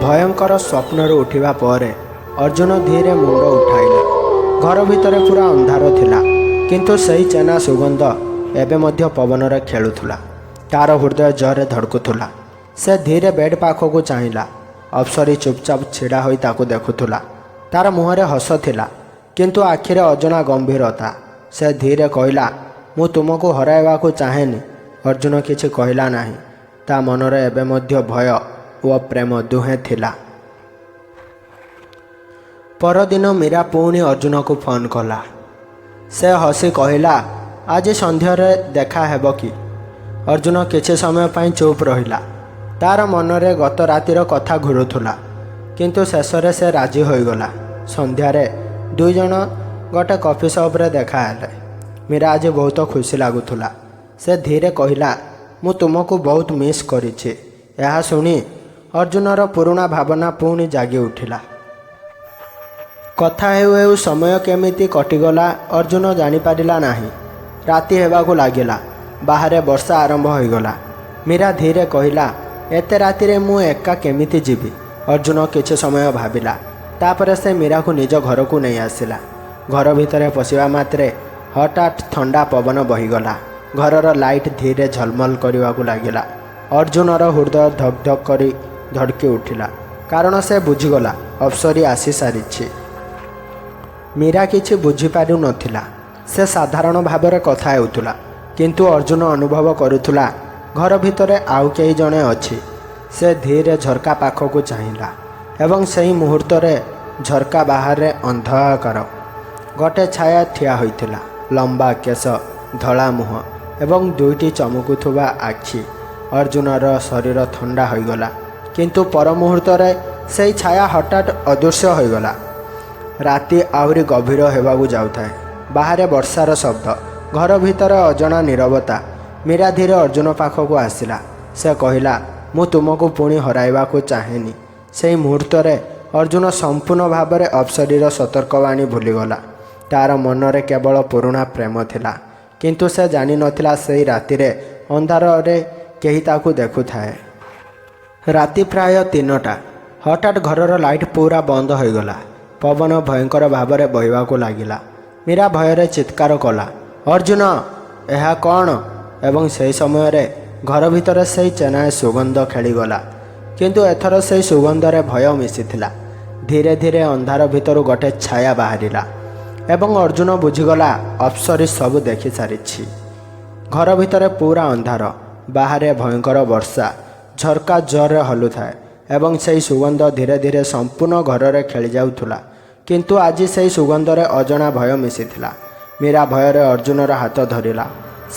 ଭୟଙ୍କର ସ୍ୱପ୍ନରୁ ଉଠିବା ପରେ ଅର୍ଜୁନ ଧୀରେ ମୁଣ୍ଡ ଉଠାଇଲା। ଘର ଭିତରେ ପୁରା ଅନ୍ଧାର ଥିଲା, କିନ୍ତୁ ସେହି ଚେନା ସୁଗନ୍ଧ ଏବେ ମଧ୍ୟ ପବନରେ ଖେଳୁଥିଲା। ତାର ହୃଦୟ ଜୋରରେ ଧଡ଼କୁଥିଲା। ସେ ଧୀରେ ବେଡ୍ ପାଖକୁ ଚାହିଁଲା। ଅପ୍ସରୀ ଚୁପଚାପ ଛିଡ଼ା ହୋଇ ତାକୁ ଦେଖୁଥିଲା। ତାର ମୁହଁରେ ହସ ଥିଲା, କିନ୍ତୁ ଆଖିରେ ଅଜଣା ଗମ୍ଭୀରତା। ସେ ଧୀରେ କହିଲା, ମୁଁ ତୁମକୁ ହରାଇବାକୁ ଚାହେଁନି। ଅର୍ଜୁନ କିଛି କହିଲା ନାହିଁ। ତା ମନରେ ଏବେ ମଧ୍ୟ ଭୟ ଓ ପ୍ରେମ ଦୁହେଁ ଥିଲା। ପରଦିନ ମୀରା ପୁଣି ଅର୍ଜୁନକୁ ଫୋନ୍ କଲା। ସେ ହସି କହିଲା, ଆଜି ସନ୍ଧ୍ୟାରେ ଦେଖା ହେବ କି? ଅର୍ଜୁନ କିଛି ସମୟ ପାଇଁ ଚୁପ୍ ରହିଲା। ତାର ମନରେ ଗତ ରାତିର କଥା ଘୁରୁଥିଲା, କିନ୍ତୁ ଶେଷରେ ସେ ରାଜି ହୋଇଗଲା। ସନ୍ଧ୍ୟାରେ ଦୁଇଜଣ ଗୋଟେ କଫି ସପ୍ରେ ଦେଖା ହେଲେ। ମୀରା ଆଜି ବହୁତ ଖୁସି ଲାଗୁଥିଲା। ସେ ଧୀରେ କହିଲା, ମୁଁ ତୁମକୁ ବହୁତ ମିସ୍ କରିଛି। ଏହା ଶୁଣି ଅର୍ଜୁନର ପୁରୁଣା ଭାବନା ପୁଣି ଜାଗି ଉଠିଲା। କଥା ହେଉ ହେଉ ସମୟ କେମିତି କଟିଗଲା ଅର୍ଜୁନ ଜାଣିପାରିଲା ନାହିଁ। ରାତି ହେବାକୁ ଲାଗିଲା। ବାହାରେ ବର୍ଷା ଆରମ୍ଭ ହୋଇଗଲା। ମୀରା ଧୀରେ କହିଲା, ଏତେ ରାତିରେ ମୁଁ ଏକା କେମିତି ଯିବି? ଅର୍ଜୁନ କିଛି ସମୟ ଭାବିଲା। ତାପରେ ସେ ମୀରାକୁ ନିଜ ଘରକୁ ନେଇ ଆସିଲା। ଘର ଭିତରେ ପଶିବା ମାତ୍ରେ ହଠାତ୍ ଥଣ୍ଡା ପବନ ବହିଗଲା। ଘରର ଲାଇଟ୍ ଧୀରେ ଝଲମଲ କରିବାକୁ ଲାଗିଲା। ଅର୍ଜୁନର ହୃଦୟ ଧକ୍ ଧକ୍ କରି ଧଡ଼କି ଉଠିଲା, କାରଣ ସେ ବୁଝିଗଲା ଅପ୍ସରୀ ଆସିସାରିଛି। ମୀରା କିଛି ବୁଝିପାରୁନଥିଲା। ସେ ସାଧାରଣ ଭାବରେ କଥା ହେଉଥିଲା, କିନ୍ତୁ ଅର୍ଜୁନ ଅନୁଭବ କରୁଥିଲା ଘର ଭିତରେ ଆଉ କେହି ଜଣେ ଅଛି। ସେ ଧୀରେ ଝରକା ପାଖକୁ ଚାହିଁଲା ଏବଂ ସେହି ମୁହୂର୍ତ୍ତରେ ଝରକା ବାହାରେ ଅନ୍ଧକାର। ଗୋଟେ ଛାୟା ଠିଆ ହୋଇଥିଲା। ଲମ୍ବା କେଶ, ଧଳା ମୁହଁ ଏବଂ ଦୁଇଟି ଚମକୁଥିବା ଆଖି। ଅର୍ଜୁନର ଶରୀର ଥଣ୍ଡା ହୋଇଗଲା, କିନ୍ତୁ ପର ମୁହୂର୍ତ୍ତରେ ସେହି ଛାୟା ହଠାତ୍ ଅଦୃଶ୍ୟ ହୋଇଗଲା। ରାତି ଆହୁରି ଗଭୀର ହେବାକୁ ଯାଉଥାଏ। ବାହାରେ ବର୍ଷାର ଶବ୍ଦ, ଘର ଭିତରେ ଅଜଣା ନୀରବତା। ମୀରା ଧୀରେ ଅର୍ଜୁନ ପାଖକୁ ଆସିଲା। ସେ କହିଲା, ମୁଁ ତୁମକୁ ପୁଣି ହରାଇବାକୁ ଚାହେଁନି। ସେହି ମୁହୂର୍ତ୍ତରେ ଅର୍ଜୁନ ସମ୍ପୂର୍ଣ୍ଣ ଭାବରେ ଅପ୍ସରୀର ସତର୍କବାଣୀ ଭୁଲିଗଲା। ତାର ମନରେ କେବଳ ପୁରୁଣା ପ୍ରେମ ଥିଲା, କିନ୍ତୁ ସେ ଜାଣିନଥିଲା ସେହି ରାତିରେ ଅନ୍ଧାରରେ କେହି ତାକୁ ଦେଖୁଥାଏ। ରାତି ପ୍ରାୟ 3ଟା। ହଠାତ୍ ଘରର ଲାଇଟ୍ ପୁରା ବନ୍ଦ ହୋଇଗଲା। ପବନ ଭୟଙ୍କର ଭାବରେ ବହିବାକୁ ଲାଗିଲା। ମୀରା ଭୟରେ ଚିତ୍କାର କଲା, ଅର୍ଜୁନ, ଏହା କ'ଣ? ଏବଂ ସେହି ସମୟରେ ଘର ଭିତରେ ସେହି ଚେନାଏ ସୁଗନ୍ଧ ଖେଳିଗଲା, କିନ୍ତୁ ଏଥର ସେହି ସୁଗନ୍ଧରେ ଭୟ ମିଶିଥିଲା। ଧୀରେ ଧୀରେ ଅନ୍ଧାର ଭିତରୁ ଗୋଟେ ଛାୟା ବାହାରିଲା ଏବଂ ଅର୍ଜୁନ ବୁଝିଗଲା ଅପ୍ସରୀ ସବୁ ଦେଖିସାରିଛି। ଘର ଭିତରେ ପୁରା ଅନ୍ଧାର। ବାହାରେ ଭୟଙ୍କର ବର୍ଷା। ଝରକା ଜୋରରେ ହଲୁଥାଏ ଏବଂ ସେହି ସୁଗନ୍ଧ ଧୀରେ ଧୀରେ ସମ୍ପୂର୍ଣ୍ଣ ଘରରେ ଖେଳିଯାଉଥିଲା। କିନ୍ତୁ ଆଜି ସେହି ସୁଗନ୍ଧରେ ଅଜଣା ଭୟ ମିଶିଥିଲା। ମୀରା ଭୟରେ ଅର୍ଜୁନର ହାତ ଧରିଲା।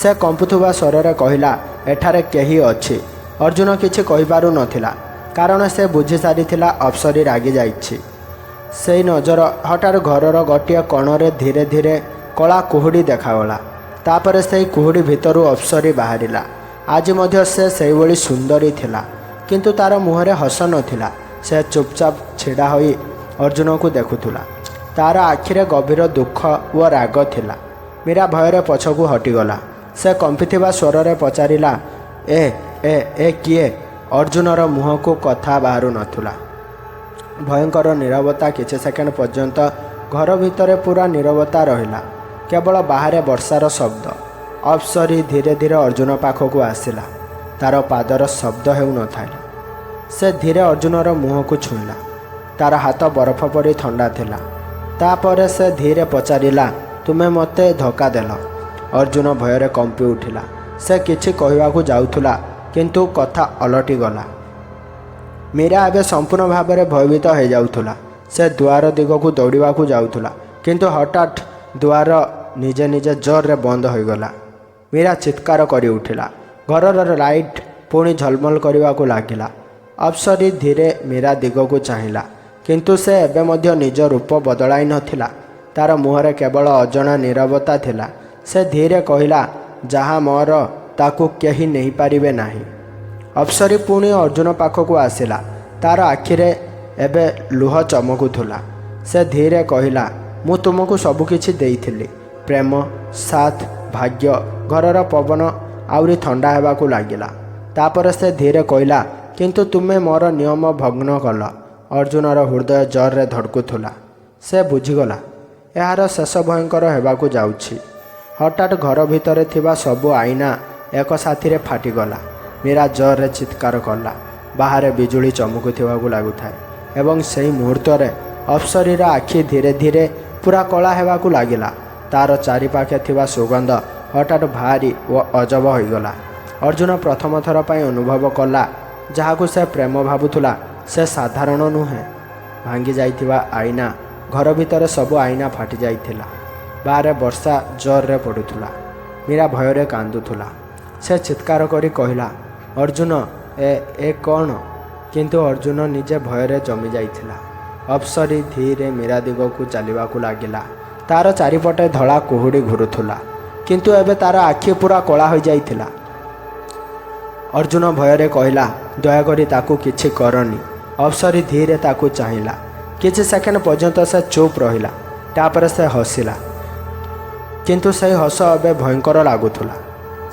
ସେ କମ୍ପୁଥିବା ସ୍ୱରରେ କହିଲା, ଏଠାରେ କେହି ଅଛି। ଅର୍ଜୁନ କିଛି କହିପାରୁନଥିଲା, କାରଣ ସେ ବୁଝିସାରିଥିଲା ଅପ୍ସରୀ ରାଗିଯାଇଛି। ସେହି ନଜର ହଠାତ୍ ଘରର ଗୋଟିଏ କୋଣରେ ଧୀରେ ଧୀରେ କଳା କୁହୁଡ଼ି ଦେଖାଗଲା। ତାପରେ ସେହି କୁହୁଡ଼ି ଭିତରୁ ଅପ୍ସରୀ ବାହାରିଲା। ଆଜି ମଧ୍ୟ ସେ ସେହିଭଳି ସୁନ୍ଦରୀ ଥିଲା, କିନ୍ତୁ ତା'ର ମୁହଁରେ ହସ ନଥିଲା। ସେ ଚୁପଚାପ ଛିଡ଼ା ହୋଇ ଅର୍ଜୁନକୁ ଦେଖୁଥିଲା। ତା'ର ଆଖିରେ ଗଭୀର ଦୁଃଖ ଓ ରାଗ ଥିଲା। ମୀରା ଭୟରେ ପଛକୁ ହଟିଗଲା। ସେ କମ୍ପିଥିବା ସ୍ୱରରେ ପଚାରିଲା, ଏ କିଏ? ଅର୍ଜୁନର ମୁହଁକୁ କଥା ବାହାରୁ ନଥିଲା। ଭୟଙ୍କର ନୀରବତା। କିଛି ସେକେଣ୍ଡ ପର୍ଯ୍ୟନ୍ତ ଘର ଭିତରେ ପୁରା ନୀରବତା ରହିଲା। କେବଳ ବାହାରେ ବର୍ଷାର ଶବ୍ଦ। ଅପ୍ସରୀ ଧୀରେ ଧୀରେ ଅର୍ଜୁନ ପାଖକୁ ଆସିଲା। ତା'ର ପାଦର ଶବ୍ଦ ହେଉନଥାଏ। ସେ ଧୀରେ ଅର୍ଜୁନର ମୁହଁକୁ ଛୁଇଁଲା। ତା'ର ହାତ ବରଫ ପରି ଥଣ୍ଡା ଥିଲା। ତାପରେ ସେ ଧୀରେ ପଚାରିଲା, ତୁମେ ମୋତେ ଧୋକା ଦେଲ? ଅର୍ଜୁନ ଭୟରେ କମ୍ପି ଉଠିଲା। ସେ କିଛି କହିବାକୁ ଯାଉଥିଲା, କିନ୍ତୁ କଥା ଓଲଟିଗଲା। ମୀରା ଏବେ ସମ୍ପୂର୍ଣ୍ଣ ଭାବରେ ଭୟଭୀତ ହୋଇଯାଉଥିଲା। ସେ ଦୁଆର ଦିଗକୁ ଦୌଡ଼ିବାକୁ ଯାଉଥିଲା, କିନ୍ତୁ ହଠାତ୍ ଦୁଆର ନିଜେ ନିଜେ ଜୋରରେ ବନ୍ଦ ହୋଇଗଲା। ମୀରା ଚିତ୍କାର କରି ଉଠିଲା। ଘରର ଲାଇଟ୍ ପୁଣି ଝଲମଲ କରିବାକୁ ଲାଗିଲା। ଅପ୍ସରୀ ଧୀରେ ମୀରା ଦିଗକୁ ଚାହିଁଲା, କିନ୍ତୁ ସେ ଏବେ ମଧ୍ୟ ନିଜ ରୂପ ବଦଳାଇ ନଥିଲା। ତା'ର ମୁହଁରେ କେବଳ ଅଜଣା ନୀରବତା ଥିଲା। ସେ ଧୀରେ କହିଲା, ଯାହା ମୋର ତାକୁ କେହି ନେଇପାରିବେ ନାହିଁ। ଅପ୍ସରୀ ପୁଣି ଅର୍ଜୁନ ପାଖକୁ ଆସିଲା। ତା'ର ଆଖିରେ ଏବେ ଲୁହ ଚମକୁଥିଲା। ସେ ଧୀରେ କହିଲା, ମୁଁ ତୁମକୁ ସବୁକିଛି ଦେଇଥିଲି, ପ୍ରେମ, ସାଥ, ଭାଗ୍ୟ। ଘରର ପବନ ଆହୁରି ଥଣ୍ଡା ହେବାକୁ ଲାଗିଲା। ତାପରେ ସେ ଧୀରେ କହିଲା, କିନ୍ତୁ ତୁମେ ମୋର ନିୟମ ଭଗ୍ନ କଲ। ଅର୍ଜୁନର ହୃଦୟ ଜୋରରେ ଧଡ଼କୁଥିଲା। ସେ ବୁଝିଗଲା, ଏହାର ଶେଷ ଭୟଙ୍କର ହେବାକୁ ଯାଉଛି। ହଠାତ୍ ଘର ଭିତରେ ଥିବା ସବୁ ଆଇନା ଏକ ସାଥିରେ ଫାଟିଗଲା। ମୀରା ଜୋରରେ ଚିତ୍କାର କଲା। ବାହାରେ ବିଜୁଳି ଚମକୁଥିବାକୁ ଲାଗୁଥାଏ ଏବଂ ସେହି ମୁହୂର୍ତ୍ତରେ ଅପ୍ସରୀର ଆଖି ଧୀରେ ଧୀରେ ପୁରା କଳା ହେବାକୁ ଲାଗିଲା। ତା'ର ଚାରିପାଖେ ଥିବା ସୁଗନ୍ଧ ହଠାତ୍ ଭାରି ଓ ଅଜବ ହୋଇଗଲା। ଅର୍ଜୁନ ପ୍ରଥମ ଥର ପାଇଁ ଅନୁଭବ କଲା, ଯାହାକୁ ସେ ପ୍ରେମ ଭାବୁଥିଲା ସେ ସାଧାରଣ ନୁହେଁ। ଭାଙ୍ଗି ଯାଇଥିବା ଆଇନା। ଘର ଭିତରେ ସବୁ ଆଇନା ଫାଟି ଯାଇଥିଲା। ବାହାରେ ବର୍ଷା ଜୋରରେ ପଡ଼ୁଥିଲା। ମୀରା ଭୟରେ କାନ୍ଦୁଥିଲା। ସେ ଚିତ୍କାର କରି କହିଲା, ଅର୍ଜୁନ, ଏ କ'ଣ? କିନ୍ତୁ ଅର୍ଜୁନ ନିଜେ ଭୟରେ ଜମି ଯାଇଥିଲା। ଅପ୍ସରୀ ଧୀରେ ମୀରା ଦିଗକୁ ଚାଲିବାକୁ ଲାଗିଲା। ତା'ର ଚାରିପଟେ ଧଳା କୁହୁଡ଼ି ଘୁରୁଥିଲା, କିନ୍ତୁ ଏବେ ତା'ର ଆଖି ପୁରା କଳା ହୋଇଯାଇଥିଲା। ଅର୍ଜୁନ ଭୟରେ କହିଲା, ଦୟାକରି ତାକୁ କିଛି କରନି। ଅପ୍ସରୀ ଧୀରେ ତାକୁ ଚାହିଁଲା। କିଛି ସେକେଣ୍ଡ ପର୍ଯ୍ୟନ୍ତ ସେ ଚୁପ୍ ରହିଲା। ତାପରେ ସେ ହସିଲା, କିନ୍ତୁ ସେହି ହସ ଏବେ ଭୟଙ୍କର ଲାଗୁଥିଲା।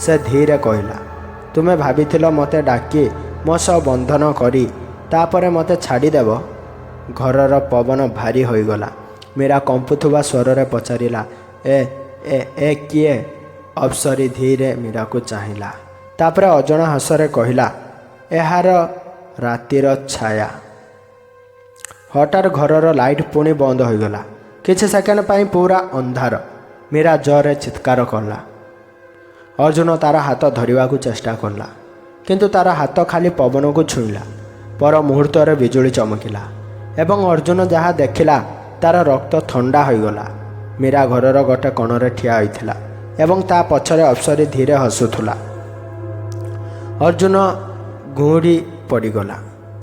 ସେ ଧୀରେ କହିଲା, ତୁମେ ଭାବିଥିଲ ମୋତେ ଡାକି ମୋ ସହ ବନ୍ଧନ କରି ତାପରେ ମୋତେ ଛାଡ଼ିଦେବ? ଘରର ପବନ ଭାରି ହୋଇଗଲା। ମୀରା କମ୍ପୁଥିବା ସ୍ୱରରେ ପଚାରିଲା, ଏ କିଏ? ଅପ୍ସରୀ ଧୀରେ ମୀରାକୁ ଚାହିଁଲା। ତାପରେ ଅଜଣା ହସରେ କହିଲା, ଏହାର ରାତିର ଛାୟା। ହଠାତ୍ ଘରର ଲାଇଟ୍ ପୁଣି ବନ୍ଦ ହୋଇଗଲା। କିଛି ସେକେଣ୍ଡ ପାଇଁ ପୁରା ଅନ୍ଧାର। ମୀରା ଜୋରରେ ଚିତ୍କାର କଲା। ଅର୍ଜୁନ ତା'ର ହାତ ଧରିବାକୁ ଚେଷ୍ଟା କଲା, କିନ୍ତୁ ତା'ର ହାତ ଖାଲି ପବନକୁ ଛୁଇଁଲା। ପର ମୁହୂର୍ତ୍ତରେ ବିଜୁଳି ଚମକିଲା ଏବଂ ଅର୍ଜୁନ ଯାହା ଦେଖିଲା ତା'ର ରକ୍ତ ଥଣ୍ଡା ହୋଇଗଲା। ମୀରା ଘରର ଗୋଟେ କୋଣରେ ଠିଆ ହୋଇଥିଲା ଏବଂ ତା ପଛରେ ଅପ୍ସରୀ ଧୀରେ ହସୁଥିଲା। ଅର୍ଜୁନ ଘୁଉଡ଼ି ପଡ଼ିଗଲା।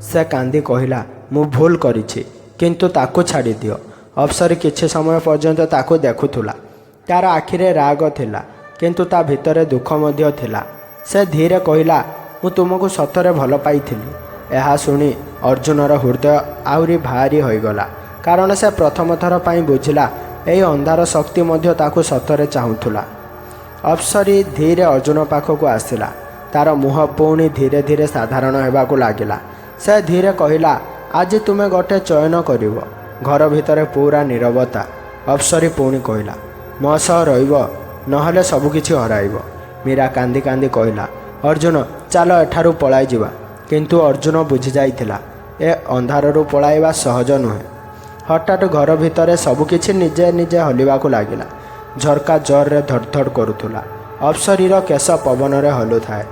ସେ କାନ୍ଦି କହିଲା, ମୁଁ ଭୁଲ କରିଛି, କିନ୍ତୁ ତାକୁ ଛାଡ଼ିଦିଅ। ଅପ୍ସରୀ କିଛି ସମୟ ପର୍ଯ୍ୟନ୍ତ ତାକୁ ଦେଖୁଥିଲା। ତା'ର ଆଖିରେ ରାଗ ଥିଲା, କିନ୍ତୁ ତା ଭିତରେ ଦୁଃଖ ମଧ୍ୟ ଥିଲା। ସେ ଧୀରେ କହିଲା, ମୁଁ ତୁମକୁ ସତରେ ଭଲ ପାଇଥିଲି। ଏହା ଶୁଣି ଅର୍ଜୁନର ହୃଦୟ ଆହୁରି ଭାରି ହୋଇଗଲା, କାରଣ ସେ ପ୍ରଥମ ଥର ପାଇଁ ବୁଝିଲା ଏହି ଅନ୍ଧାର ଶକ୍ତି ମଧ୍ୟ ତାକୁ ସତରେ ଚାହୁଁଥିଲା। ଅପ୍ସରୀ ଧୀରେ ଅର୍ଜୁନ ପାଖକୁ ଆସିଲା। ତା'ର ମୁହଁ ପୁଣି ଧୀରେ ଧୀରେ ସାଧାରଣ ହେବାକୁ ଲାଗିଲା। ସେ ଧୀରେ କହିଲା, ଆଜି ତୁମେ ଗୋଟେ ଚୟନ କରିବ। ଘର ଭିତରେ ପୁରା ନୀରବତା। ଅପ୍ସରୀ ପୁଣି କହିଲା, ମୋ ସହ ରହିବ, ନହେଲେ ସବୁକିଛି ହରାଇବ। ମୀରା କାନ୍ଦି କାନ୍ଦି କହିଲା, ଅର୍ଜୁନ, ଚାଲ ଏଠାରୁ ପଳାଇଯିବା। କିନ୍ତୁ ଅର୍ଜୁନ ବୁଝିଯାଇଥିଲା, ଏ ଅନ୍ଧାରରୁ ପଳାଇବା ସହଜ ନୁହେଁ। ହଠାତ୍ ଘର ଭିତରେ ସବୁକିଛି ନିଜେ ନିଜେ ହଲିବାକୁ ଲାଗିଲା। ଝରକା ଜୋରରେ ଧଡ଼ଧଡ଼ କରୁଥିଲା। ଅପ୍ସରୀର କେଶ ପବନରେ ହଲୁଥାଏ।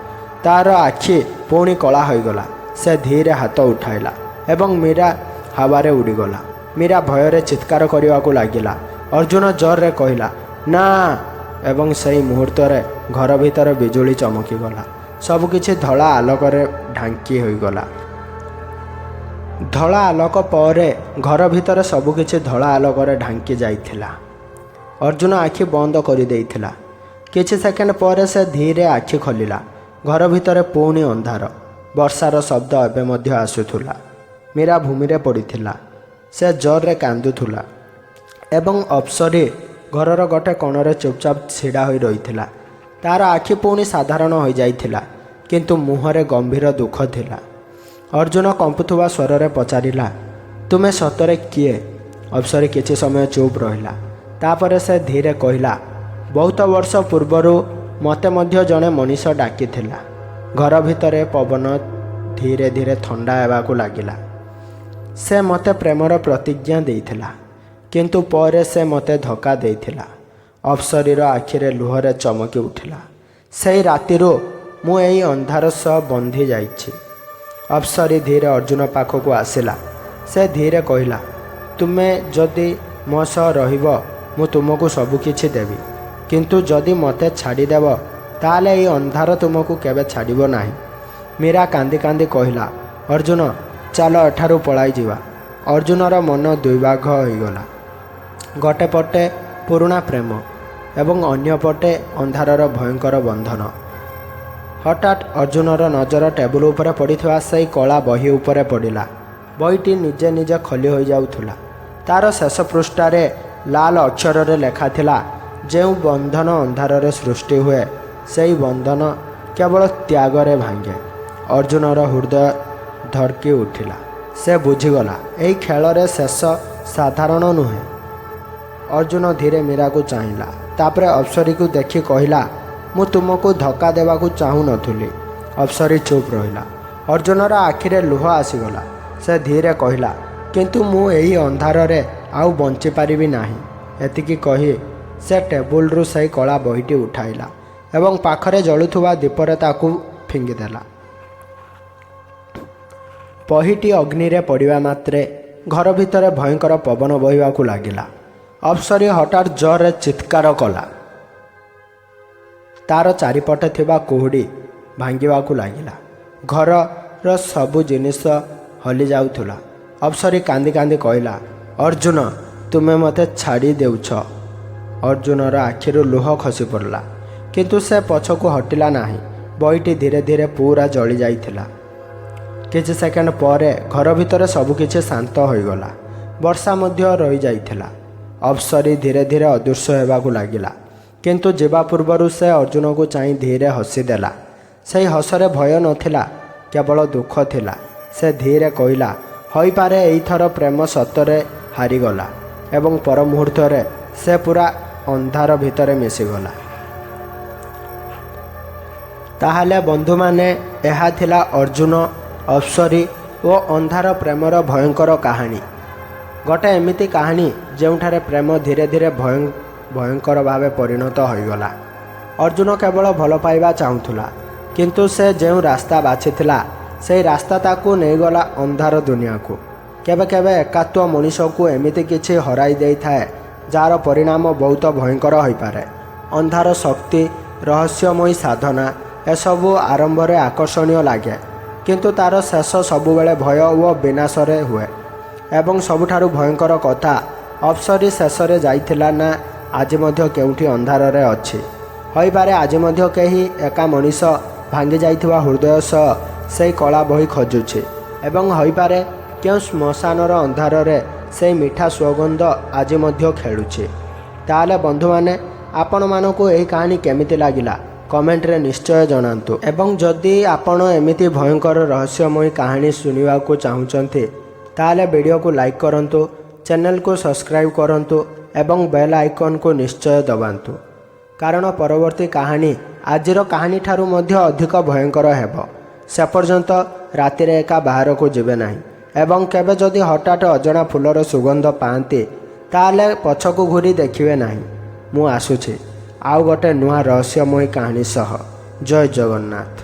ତା'ର ଆଖି ପୁଣି କଳା ହୋଇଗଲା। ସେ ଧୀରେ ହାତ ଉଠାଇଲା ଏବଂ ମୀରା ହାୱାରେ ଉଡ଼ିଗଲା। ମୀରା ଭୟରେ ଚିତ୍କାର କରିବାକୁ ଲାଗିଲା। ଅର୍ଜୁନ ଜୋରରେ କହିଲା, ନା, ଏବଂ ସେହି ମୁହୂର୍ତ୍ତରେ ଘର ଭିତରେ ବିଜୁଳି ଚମକିଗଲା। ସବୁକିଛି ଧଳା ଆଲୋକରେ ଢାଙ୍କି ହୋଇଗଲା। ଧଳା ଆଲୋକ ପରେ ଘର ଭିତରେ ସବୁକିଛି ଧଳା ଆଲୋକରେ ଢାଙ୍କି ଯାଇଥିଲା। ଅର୍ଜୁନ ଆଖି ବନ୍ଦ କରିଦେଇଥିଲା। କିଛି ସେକେଣ୍ଡ ପରେ ସେ ଧୀରେ ଆଖି ଖୋଲିଲା। ଘର ଭିତରେ ପୁଣି ଅନ୍ଧାର। ବର୍ଷାର ଶବ୍ଦ ଏବେ ମଧ୍ୟ ଆସୁଥିଲା। ମୀରା ଭୂମିରେ ପଡ଼ିଥିଲା। ସେ ଜୋରରେ କାନ୍ଦୁଥିଲା ଏବଂ ଅପ୍ସରୀ ଘରର ଗୋଟେ କୋଣରେ ଚୁପଚାପ ଛିଡ଼ା ହୋଇ ରହିଥିଲା। ତା'ର ଆଖି ପୁଣି ସାଧାରଣ ହୋଇଯାଇଥିଲା, କିନ୍ତୁ ମୁହଁରେ ଗମ୍ଭୀର ଦୁଃଖ ଥିଲା। ଅର୍ଜୁନ କମ୍ପୁଥିବା ସ୍ୱରରେ ପଚାରିଲା, ତୁମେ ସତରେ କିଏ? ଅପ୍ସରୀ କିଛି ସମୟ ଚୁପ୍ ରହିଲା। ତାପରେ ସେ ଧୀରେ କହିଲା, ବହୁତ ବର୍ଷ ପୂର୍ବରୁ ମୋତେ ମଧ୍ୟ ଜଣେ ମଣିଷ ଡାକିଥିଲା। ଘର ଭିତରେ ପବନ ଧୀରେ ଧୀରେ ଥଣ୍ଡା ହେବାକୁ ଲାଗିଲା। ସେ ମୋତେ ପ୍ରେମର ପ୍ରତିଜ୍ଞା ଦେଇଥିଲା, କିନ୍ତୁ ପରେ ସେ ମୋତେ ଧୋକା ଦେଇଥିଲା। ଅପ୍ସରୀର ଆଖିରେ ଲୁହରେ ଚମକି ଉଠିଲା। ସେହି ରାତିରୁ ମୁଁ ଏହି ଅନ୍ଧାର ସହ ବନ୍ଧି ଯାଇଛି। ଅପ୍ସରୀ ଧୀରେ ଅର୍ଜୁନ ପାଖକୁ ଆସିଲା। ସେ ଧୀରେ କହିଲା, ତୁମେ ଯଦି ମୋ ସହ ରହିବ ମୁଁ ତୁମକୁ ସବୁକିଛି ଦେବି, କିନ୍ତୁ ଯଦି ମୋତେ ଛାଡ଼ିଦେବ ତାହେଲେ ଏହି ଅନ୍ଧାର ତୁମକୁ କେବେ ଛାଡ଼ିବ ନାହିଁ। ମୀରା କାନ୍ଦି କାନ୍ଦି କହିଲା, ଅର୍ଜୁନ ଚାଲ ଏଠାରୁ ପଳାଇଯିବା। ଅର୍ଜୁନର ମନ ଦୁଇଭାଗ ହୋଇଗଲା। ଗୋଟେ ପଟେ ପୁରୁଣା ପ୍ରେମ ଏବଂ ଅନ୍ୟପଟେ ଅନ୍ଧାରର ଭୟଙ୍କର ବନ୍ଧନ। ହଠାତ୍ ଅର୍ଜୁନର ନଜର ଟେବୁଲ ଉପରେ ପଡ଼ିଥିବା ସେହି କଳା ବହି ଉପରେ ପଡ଼ିଲା। ବହିଟି ନିଜେ ନିଜେ ଖୋଲି ହୋଇଯାଉଥିଲା। ତା'ର ଶେଷ ପୃଷ୍ଠାରେ ଲାଲ ଅକ୍ଷରରେ ଲେଖାଥିଲା, ଯେଉଁ ବନ୍ଧନ ଅନ୍ଧାରରେ ସୃଷ୍ଟି ହୁଏ ସେହି ବନ୍ଧନ କେବଳ ତ୍ୟାଗରେ ଭାଙ୍ଗେ। ଅର୍ଜୁନର ହୃଦୟ ଧଡ଼କି ଉଠିଲା। ସେ ବୁଝିଗଲା, ଏହି ଖେଳରେ ଶେଷ ସାଧାରଣ ନୁହେଁ। ଅର୍ଜୁନ ଧୀରେ ମୀରାକୁ ଚାହିଁଲା। ତାପରେ ଅପ୍ସରୀକୁ ଦେଖି କହିଲା, ମୁଁ ତୁମକୁ ଧୋକା ଦେବାକୁ ଚାହୁଁନଥିଲି। ଅପ୍ସରୀ ଚୁପ୍ ରହିଲା। ଅର୍ଜୁନର ଆଖିରେ ଲୁହ ଆସିଗଲା। ସେ ଧୀରେ କହିଲା, କିନ୍ତୁ ମୁଁ ଏହି ଅନ୍ଧାରରେ ଆଉ ବଞ୍ଚିପାରିବି ନାହିଁ। ଏତିକି କହି ସେ ଟେବୁଲରୁ ସେହି କଳା ବହିଟି ଉଠାଇଲା ଏବଂ ପାଖରେ ଜଳୁଥିବା ଦୀପରେ ତାକୁ ଫିଙ୍ଗିଦେଲା। ବହିଟି ଅଗ୍ନିରେ ପଡ଼ିବା ମାତ୍ରେ ଘର ଭିତରେ ଭୟଙ୍କର ପବନ ବହିବାକୁ ଲାଗିଲା। ଅପ୍ସରୀ ହଠାତ୍ ଜୋରରେ ଚିତ୍କାର କଲା। ତା'ର ଚାରିପଟେ ଥିବା କୁହୁଡ଼ି ଭାଙ୍ଗିବାକୁ ଲାଗିଲା। ଘରର ସବୁ ଜିନିଷ ହଲି ଯାଉଥିଲା। ଅପ୍ସରୀ କାନ୍ଦି କାନ୍ଦି କହିଲା, ଅର୍ଜୁନ ତୁମେ ମୋତେ ଛାଡ଼ି ଦେଉଛ। ଅର୍ଜୁନର ଆଖିରୁ ଲୁହ ଖସି ପଡ଼ିଲା, କିନ୍ତୁ ସେ ପଛକୁ ହଟିଲା ନାହିଁ। ବହିଟି ଧୀରେ ଧୀରେ ପୁରା ଜଳି ଯାଇଥିଲା। କିଛି ସେକେଣ୍ଡ ପରେ ଘର ଭିତରେ ସବୁକିଛି ଶାନ୍ତ ହୋଇଗଲା। ବର୍ଷା ମଧ୍ୟ ରହିଯାଇଥିଲା। ଅପ୍ସରୀ ଧୀରେ ଧୀରେ ଅଦୃଶ୍ୟ ହେବାକୁ ଲାଗିଲା, କିନ୍ତୁ ଯିବା ପୂର୍ବରୁ ସେ ଅର୍ଜୁନକୁ ଚାହିଁ ଧୀରେ ହସିଦେଲା। ସେହି ହସରେ ଭୟ ନଥିଲା, କେବଳ ଦୁଃଖ ଥିଲା। ସେ ଧୀରେ କହିଲା, ହୋଇପାରେ ଏଇଥର ପ୍ରେମ ସତରେ ହାରିଗଲା। ଏବଂ ପର ମୁହୂର୍ତ୍ତରେ ସେ ପୁରା ଅନ୍ଧାର ଭିତରେ ମିଶିଗଲା। ତାହେଲେ ବନ୍ଧୁମାନେ, ଏହା ଥିଲା ଅର୍ଜୁନ, ଅପ୍ସରୀ ଓ ଅନ୍ଧାର ପ୍ରେମର ଭୟଙ୍କର କାହାଣୀ। ଗୋଟେ ଏମିତି କାହାଣୀ ଯେଉଁଠାରେ ପ୍ରେମ ଧୀରେ ଧୀରେ ଭୟଙ୍କର ଭାବେ ପରିଣତ ହୋଇଗଲା। ଅର୍ଜୁନ କେବଳ ଭଲ ପାଇବା ଚାହୁଁଥିଲା, କିନ୍ତୁ ସେ ଯେଉଁ ରାସ୍ତା ବାଛିଥିଲା ସେହି ରାସ୍ତା ତାକୁ ନେଇଗଲା ଅନ୍ଧାର ଦୁନିଆକୁ। କେବେ କେବେ ଏକାତ୍ୱ ମଣିଷକୁ ଏମିତି କିଛି ହରାଇ ଦେଇଥାଏ ଯାହାର ପରିଣାମ ବହୁତ ଭୟଙ୍କର ହୋଇପାରେ। ଅନ୍ଧାର ଶକ୍ତି, ରହସ୍ୟମୟୀ ସାଧନା ଏସବୁ ଆରମ୍ଭରେ ଆକର୍ଷଣୀୟ ଲାଗେ, କିନ୍ତୁ ତା'ର ଶେଷ ସବୁବେଳେ ଭୟ ଓ ବିନାଶରେ ହୁଏ। ଏବଂ ସବୁଠାରୁ ଭୟଙ୍କର କଥା, ଅପ୍ସରୀ ଶେଷରେ ଯାଇଥିଲା ନା ଆଜି ମଧ୍ୟ କେଉଁଠି ଅନ୍ଧାରରେ ଅଛି। ହୋଇପାରେ ଆଜି ମଧ୍ୟ କେହି ଏକା ମଣିଷ ଭାଙ୍ଗି ଯାଇଥିବା ହୃଦୟ ସହ ସେହି କଳା ବହି ଖୋଜୁଛି ଏବଂ ହୋଇପାରେ କେଉଁ ଶ୍ମଶାନର ଅନ୍ଧାରରେ ସେହି ମିଠା ସୁଗନ୍ଧ ଆଜି ମଧ୍ୟ ଖେଳୁଛି। ତାହେଲେ ବନ୍ଧୁମାନେ, ଆପଣମାନଙ୍କୁ ଏହି କାହାଣୀ କେମିତି ଲାଗିଲା କମେଣ୍ଟରେ ନିଶ୍ଚୟ ଜଣାନ୍ତୁ। ଏବଂ ଯଦି ଆପଣ ଏମିତି ଭୟଙ୍କର ରହସ୍ୟମୟୀ କାହାଣୀ ଶୁଣିବାକୁ ଚାହୁଁଛନ୍ତି ତାହେଲେ ଭିଡ଼ିଓକୁ ଲାଇକ୍ କରନ୍ତୁ, ଚ୍ୟାନେଲକୁ ସବସ୍କ୍ରାଇବ୍ କରନ୍ତୁ ଏବଂ ବେଲ୍ ଆଇକନ୍କୁ ନିଶ୍ଚୟ ଦବାନ୍ତୁ, କାରଣ ପରବର୍ତ୍ତୀ କାହାଣୀ ଆଜିର କାହାଣୀ ଠାରୁ ମଧ୍ୟ ଅଧିକ ଭୟଙ୍କର ହେବ। ସେ ପର୍ଯ୍ୟନ୍ତ ରାତିରେ ଏକା ବାହାରକୁ ଯିବେ ନାହିଁ ଏବଂ କେବେ ଯଦି ହଠାତ୍ ଅଜଣା ଫୁଲର ସୁଗନ୍ଧ ପାଆନ୍ତି ତାହେଲେ ପଛକୁ ଘୁରି ଦେଖିବେ ନାହିଁ। ମୁଁ ଆସୁଛି ଆଉ ଗୋଟେ ନୂଆ ରହସ୍ୟମୟୀ କାହାଣୀ ସହ। ଜୟ ଜଗନ୍ନାଥ।